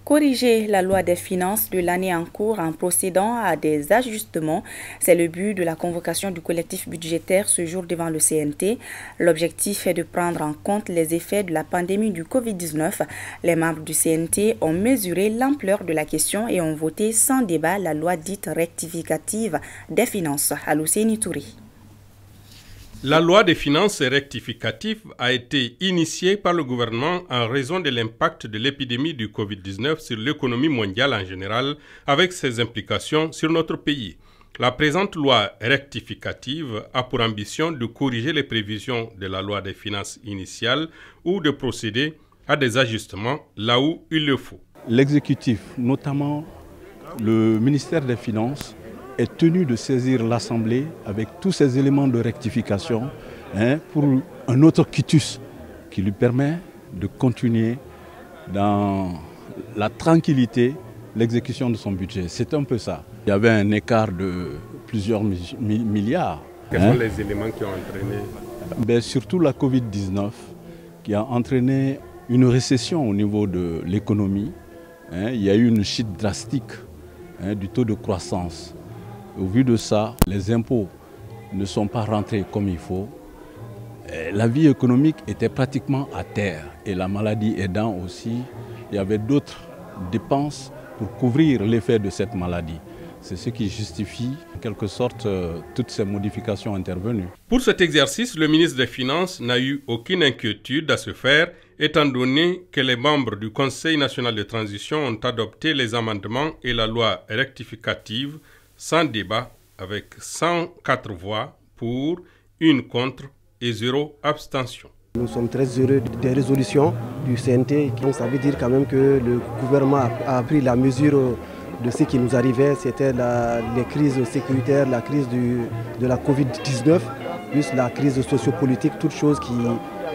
Corriger la loi des finances de l'année en cours en procédant à des ajustements, c'est le but de la convocation du collectif budgétaire ce jour devant le CNT. L'objectif est de prendre en compte les effets de la pandémie du Covid-19. Les membres du CNT ont mesuré l'ampleur de la question et ont voté sans débat la loi dite rectificative des finances. Alousséni Touré. La loi des finances rectificative a été initiée par le gouvernement en raison de l'impact de l'épidémie du Covid-19 sur l'économie mondiale en général, avec ses implications sur notre pays. La présente loi rectificative a pour ambition de corriger les prévisions de la loi des finances initiale ou de procéder à des ajustements là où il le faut. L'exécutif, notamment le ministère des Finances, est tenu de saisir l'Assemblée avec tous ces éléments de rectification pour un autre quitus qui lui permet de continuer dans la tranquillité l'exécution de son budget. C'est un peu ça. Il y avait un écart de plusieurs milliards. Quels sont les éléments qui ont entraîné? Surtout la Covid-19 qui a entraîné une récession au niveau de l'économie. Il y a eu une chute drastique du taux de croissance. Au vu de ça, les impôts ne sont pas rentrés comme il faut. La vie économique était pratiquement à terre et la maladie aidant aussi, il y avait d'autres dépenses pour couvrir l'effet de cette maladie. C'est ce qui justifie en quelque sorte toutes ces modifications intervenues. Pour cet exercice, le ministre des Finances n'a eu aucune inquiétude à se faire, étant donné que les membres du Conseil national de transition ont adopté les amendements et la loi rectificative sans débat, avec 104 voix pour, 1 contre et 0 abstention. Nous sommes très heureux des résolutions du CNT. Ça veut dire quand même que le gouvernement a pris la mesure de ce qui nous arrivait. C'était les crises sécuritaires, la crise de la Covid-19, plus la crise sociopolitique, toutes choses qui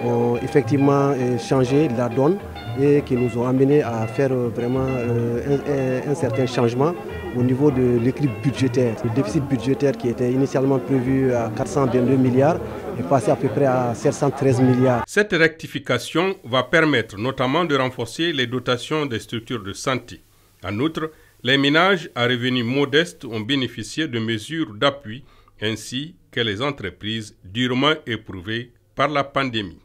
ont effectivement changé la donne et qui nous ont amenés à faire vraiment un certain changement au niveau de l'équilibre budgétaire. Le déficit budgétaire qui était initialement prévu à 422 milliards est passé à peu près à 713 milliards. Cette rectification va permettre notamment de renforcer les dotations des structures de santé. En outre, les ménages à revenus modestes ont bénéficié de mesures d'appui ainsi que les entreprises durement éprouvées par la pandémie.